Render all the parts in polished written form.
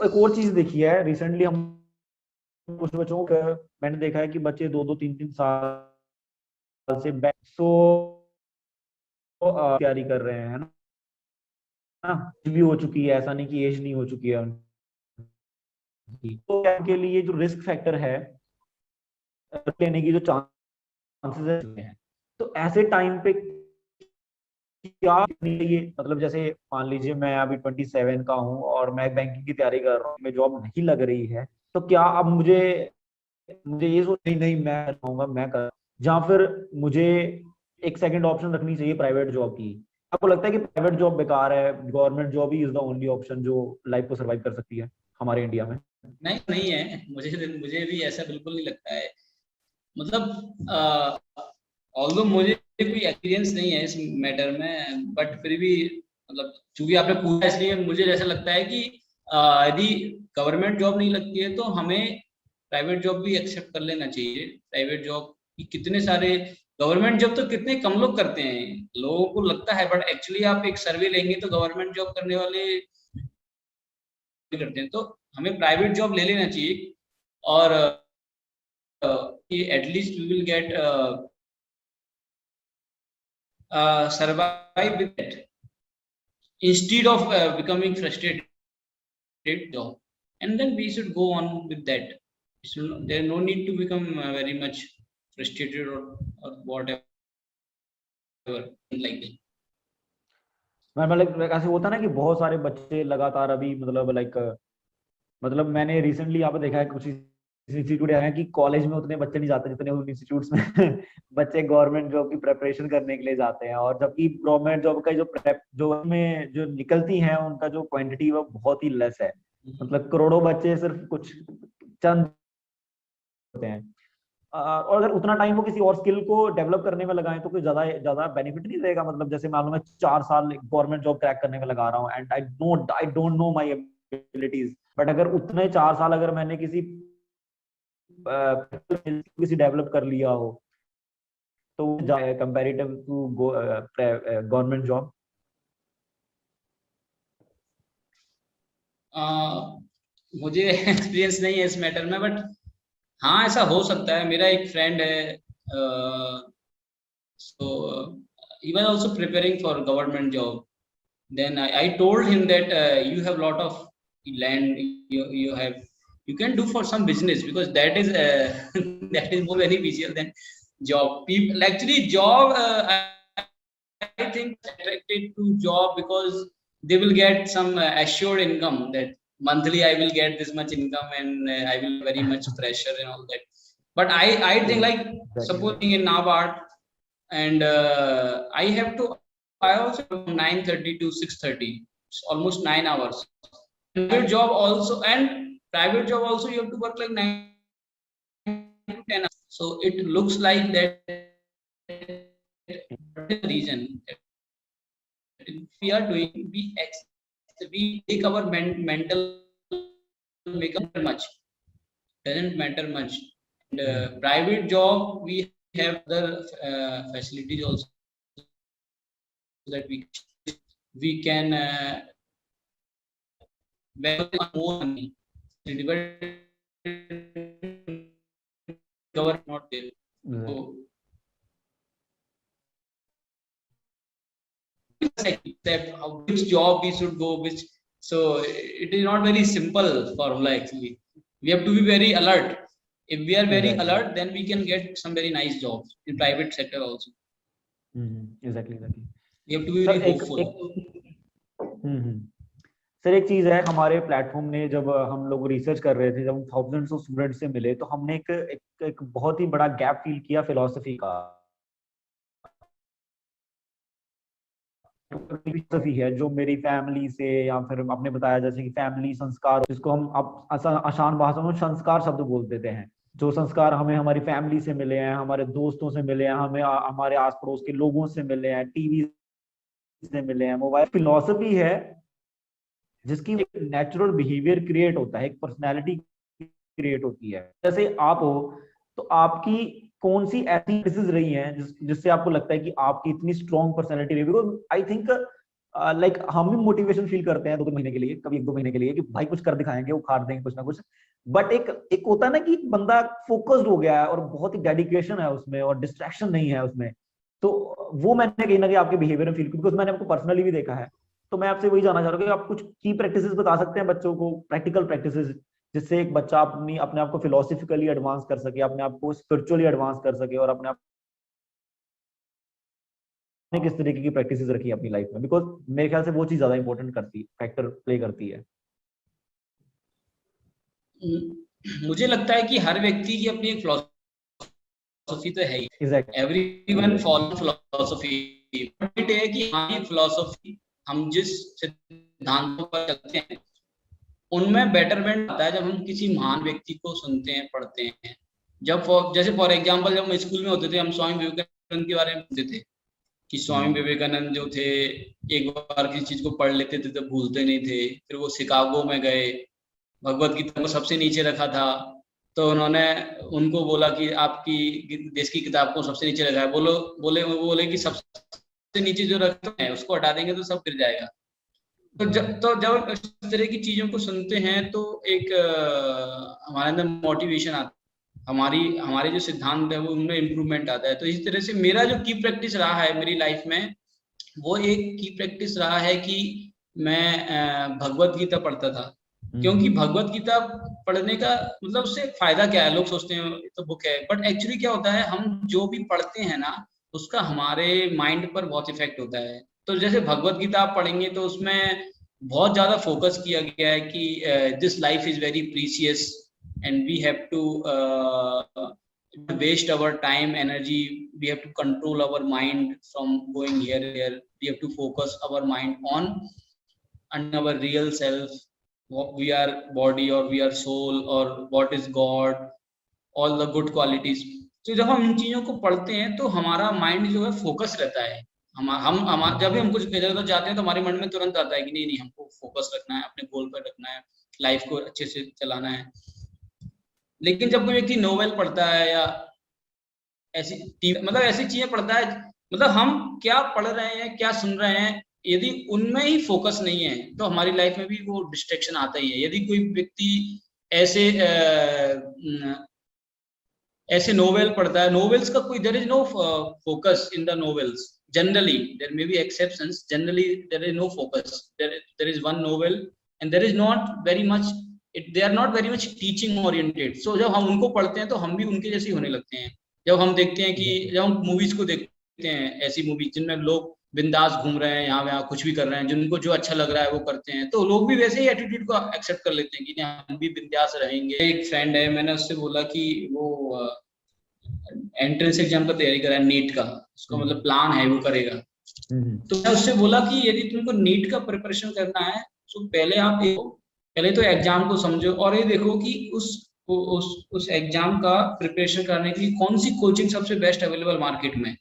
एक और चीज देखी है रिसेंटली, हम कुछ बच्चों का मैंने देखा है कि बच्चे 2-2 3-3 साल से सो तैयारी कर रहे हैं ना, भी हो चुकी है, ऐसा नहीं कि एज नहीं हो चुकी है उनकी। तो उनके लिए जो रिस्क फैक्टर है लेने की जो चांसेस हैं, तो ऐसे टाइम पे क्या करनी चाहिए? मतलब जैसे मान लीजिए मैं अभी 27 का हूँ और मैं बैंकिंग की तैयारी कर रहा हूँ, मैं जॉब नहीं लग रही है, तो क्या अब मुझे मुझे ये सोच नहीं नहीं मैं रहूंगा मैं कर, या फिर मुझे एक सेकंड ऑप्शन रखनी चाहिए प्राइवेट जॉब की? आपको लगता है कि प्राइवेट जॉब बेकार है, government job he is the only option जो लाइफ को सर्वाइव कर सकती है हमारे इंडिया में? नहीं, नहीं है, मुझे भी ऐसा बिल्कुल नहीं लगता है। मतलब ऑल्दो मुझे कोई एक्सपीरियंस नहीं है इस मैटर में, बट फिर भी मतलब चूंकि आपने पूछा इसलिए मुझे जैसा लगता है कि यदि गवर्नमेंट जॉब नहीं लगती है तो हमें प्राइवेट जॉब भी एक्सेप्ट कर लेना चाहिए। प्राइवेट जॉब की कितने सारे, गवर्नमेंट जॉब तो कितने कम लोग करते हैं, लोगों को लगता है, बट एक्चुअली आप एक सर्वे लेंगे तो गवर्नमेंट जॉब करने वाले करते हैं। तो हमें प्राइवेट जॉब ले लेना चाहिए, और at least we will get survive with it instead of becoming frustrated job, and then we should go on with that. There no need to become very much frustrated or whatever like that. मैं मतलब ऐसे होता है ना कि बहुत सारे बच्चे लगातार अभी मतलब लाइक मतलब मैंने रिसेंटली यहाँ पे देखा है कुछ इंस्टीट्यूट है कि कॉलेज में उतने बच्चे नहीं जाते जितने उन इंस्टीट्यूट्स में बच्चे गवर्नमेंट जॉब की प्रिपरेशन करने के लिए जाते हैं, और जबकि गवर्नमेंट जॉब का जो प्रेप जो में जो निकलती है उनका जो क्वांटिटी वो बहुत ही लेस है। मतलब करोड़ों बच्चे सिर्फ कुछ चंद होते हैं। और अगर उतना टाइम वो किसी और स्किल को डेवलप करने में लगाएं तो कोई ज्यादा ज्यादा बेनिफिट नहीं रहेगा। मतलब जैसे मान लो मैं 4 साल गवर्नमेंट जॉब क्रैक करने में लगा रहा हूँ and I don't know my abilities, but अगर उतने 4 साल अगर मैंने किसी डेवलप कर लिया हो तो कंपेरेटिव टू गवर्नमेंट जॉब। मुझे एक्सपीरियंस नहीं है इस मैटर में, बट हाँ ऐसा हो सकता है। मेरा एक फ्रेंड है, so he was also preparing for government job. Then I told him that you have lot of land, you have, you can do for some business, because that is that is more beneficial than job. People actually job, I think attracted to job because they will get some assured income, that monthly I will get this much income, and I will very much pressure and all that. But I think like supposing in NABARD, and I have to, I also from 9:30 to 6:30, it's almost 9 hours. Private job also, and private job also you have to work like 9 to 10 hours. So it looks like that reason if we are doing, we take our mental makeup much, doesn't matter much. And private job we have other facilities also, that we can more money. Government not there. So which job we should go, which, so it is not very simple formula actually. We have to be very alert. If we are very alert, then we can get some very nice jobs in private sector also. Exactly exactly. We have to be very hopeful. Sir एक चीज है, हमारे platform ने जब हम लोग research कर रहे थे, जब हम थाउजेंड्स ऑफ स्टूडेंट से मिले, तो हमने एक बहुत ही बड़ा गैप फील किया फिलोसफी का। फिलोसफी है जो मेरी फैमिली से, या फिर आपने बताया जैसे कि फैमिली संस्कार, जिसको हम अब आसान भाषा में संस्कार शब्द बोल देते हैं, जो संस्कार हमें हमारी फैमिली से मिले हैं, हमारे दोस्तों से मिले हैं, हमें हमारे आस पड़ोस के लोगों से मिले हैं, टीवी से मिले हैं, मोबाइल। फिलोसफी है जिसकी एक नेचुरल बिहेवियर क्रिएट होता है, एक पर्सनैलिटी क्रिएट होती है। जैसे आप हो, तो आपकी कौन सी ऐसी डिसीज रही हैं जिससे आपको लगता है कि आपकी इतनी स्ट्रॉन्ग पर्सनैलिटी रही? बिकॉज आई थिंक लाइक हम भी मोटिवेशन फील करते हैं 2-3 महीने के लिए, कभी 1-2 महीने के लिए, कि भाई कुछ कर दिखाएंगे, उखाड़ देंगे कुछ ना कुछ। बट एक एक होता है ना कि बंदा फोकस्ड हो गया है और बहुत ही डेडिकेशन है उसमें और डिस्ट्रैक्शन नहीं है उसमें, तो वो मैंने कहीं ना कहीं आपके बिहेवियर में फील किया, बिकॉज मैंने आपको पर्सनली भी देखा है। तो मैं आपसे वही जानना चाह रहा हूँ कि आप कुछ की प्रैक्टिसेस बता सकते हैं बच्चों को, प्रैक्टिकल प्रैक्टिसेस, जिससे एक बच्चा अपने आप को फिलोसफिकली एडवांस कर सके, अपने आप को स्पिरिचुअली एडवांस कर सके, और अपने आप ने किस तरीके की प्रैक्टिसेस रखी है अपनी लाइफ में, बिकॉज मेरे ख्याल से वो चीज ज्यादा इंपॉर्टेंट करती है, फैक्टर प्ले करती है। मुझे लगता है कि हर व्यक्ति की अपनी एक फिलोसफी तो है ही, exactly. Everyone follow philosophy. Point है कि हमारी फिलोसफी, हम जिस सिद्धांतों पर चलते हैं उनमें बेटरमेंट आता है जब हम किसी महान व्यक्ति को सुनते हैं, पढ़ते हैं। जैसे फॉर एग्जांपल जब हम स्कूल में होते थे, हम स्वामी विवेकानंद के बारे में पढ़ते थे कि स्वामी विवेकानंद जो थे, एक बार किसी चीज को पढ़ लेते थे तो भूलते नहीं थे। फिर वो शिकागो में गए, भगवत गीता को सबसे नीचे रखा था, तो उन्होंने उनको बोला कि आपकी देश की किताब को सबसे नीचे रखा है, बोले कि सबसे नीचे जो रखते हैं उसको हटा देंगे तो सब गिर जाएगा। तो जब इस तरह की चीजों को सुनते हैं तो एक हमारे अंदर मोटिवेशन आता है, हमारे जो सिद्धांत है वो उनमें इम्प्रूवमेंट आता है। तो इस तरह से मेरा जो की प्रैक्टिस रहा है मेरी लाइफ में, वो एक की प्रैक्टिस रहा है कि मैं भगवत गीता पढ़ता था। क्योंकि भगवत गीता पढ़ने का मतलब उससे फायदा क्या है, लोग सोचते हैं तो बुक है, बट एक्चुअली क्या होता है, हम जो भी पढ़ते हैं ना उसका हमारे माइंड पर बहुत इफेक्ट होता है। तो जैसे भगवत गीता आप पढ़ेंगे तो उसमें बहुत ज्यादा फोकस किया गया है कि this life is very precious and we have to waste our time, energy. We have to control our mind from going here and there. We have to focus our mind on our real self, what we are, body or we are soul, or what is God, all the good qualities. तो जब हम इन चीजों को पढ़ते हैं तो हमारा mind जो है फोकस रहता है। हम जब भी हम कुछ इधर उधर जाते हैं तो हमारे मन में तुरंत आता है कि नहीं हमको फोकस रखना है, अपने गोल पर रखना है, लाइफ को अच्छे से चलाना है। लेकिन जब कोई व्यक्ति नोवेल पढ़ता है या ऐसी ऐसी चीजें पढ़ता है, मतलब हम क्या पढ़ रहे हैं, क्या सुन रहे हैं, यदि उनमें ही फोकस नहीं है तो हमारी लाइफ में भी वो डिस्ट्रैक्शन आता ही है। यदि कोई व्यक्ति ऐसे नोवेल पढ़ता है, नोवेल्स का कोई there is no focus in the novels, generally there may be exceptions, generally there is no focus, there is one novel and there is not very much they are not very much teaching oriented. So जब हम उनको पढ़ते हैं तो हम भी उनके जैसे होने लगते हैं। जब हम देखते हैं कि जब हम मूवीज को देखते हैं, ऐसी मूवीज जिनमें लोग बिंदास घूम रहे हैं, यहाँ वहाँ कुछ भी कर रहे हैं, जिनको जो अच्छा लग रहा है वो करते हैं, तो लोग भी वैसे ही एटीट्यूड को एक्सेप्ट कर लेते हैं कि हम भी बिंदास रहेंगे। एक फ्रेंड है, मैंने उससे बोला कि वो एंट्रेंस एग्जाम का तैयारी कर रहा है, नीट का, उसका मतलब प्लान है वो करेगा। तो मैं उससे बोला कि यदि तुमको नीट का प्रिपरेशन करना है तो पहले तो एग्जाम को समझो और ये देखो कि उस एग्जाम का प्रिपरेशन करने के लिए कौन सी कोचिंग सबसे बेस्ट अवेलेबल मार्केट में।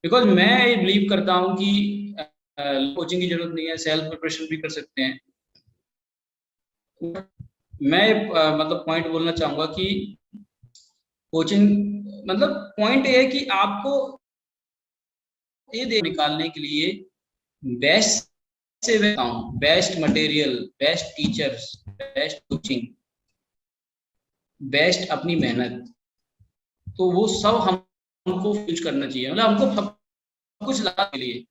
बिकॉज मैं ये बिलीव करता हूँ कि कोचिंग की जरूरत नहीं है, सेल्फ प्रिपरेशन भी कर सकते हैं। मैं मतलब पॉइंट बोलना चाहूंगा कि कोचिंग मतलब पॉइंट ये है कि आपको ये निकालने के लिए बेस्ट से best material, best teachers, best coaching, best अपनी मेहनत, तो वो सब हमको यूज करना चाहिए। मतलब हमको सब कुछ लाने के लिए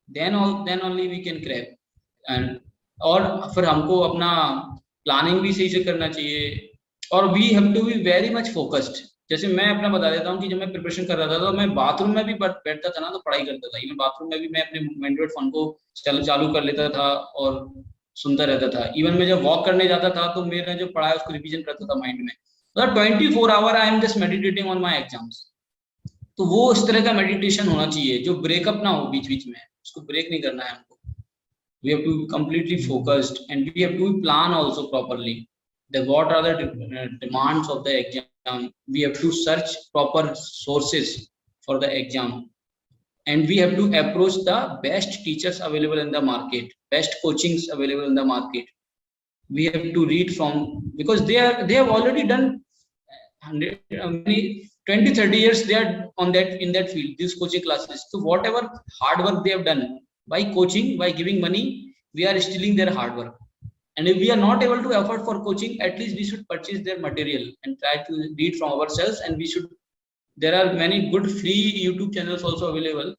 then only we can crack. And और फिर हमको अपना प्लानिंग भी सही से करना चाहिए और we have to be very much focused. जैसे मैं अपना बता देता हूँ कि जब मैं प्रिपरेशन कर रहा था तो मैं बाथरूम में भी बैठता था ना तो पढ़ाई करता था। इवन बाथरूम में भी मैं अपने एंड्रॉइड फोन को चालू कर लेता था और सुनता रहता था। इवन मैं जब वॉक करने जाता था तो मेरा जो पढ़ा है उसको रिवीजन करता था माइंड में। मतलब 24 hour I am just meditating on my exams. तो वो इस तरह का मेडिटेशन होना चाहिए जो ब्रेकअप ना हो बीच बीच में, उसको ब्रेक नहीं करना है हमको। We have to be completely focused and we have to plan also properly. What are the demands of the exam? We have to search proper sources for the exam, and we have to approach the best teachers available in the market, best coachings available in the market. We have to read from, because they have already done 20-30 years they are on that in that field, these coaching classes. So whatever hard work they have done, by coaching, by giving money, we are stealing their hard work. And if we are not able to afford for coaching, at least we should purchase their material and try to read from ourselves. And we should, there are many good free YouTube channels also available,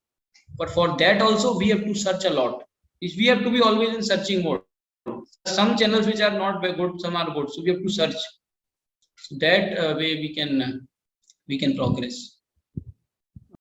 but for that also we have to search a lot. We have to be always in searching mode. Some channels which are not very good, some are good, so we have to search. So that way we can progress.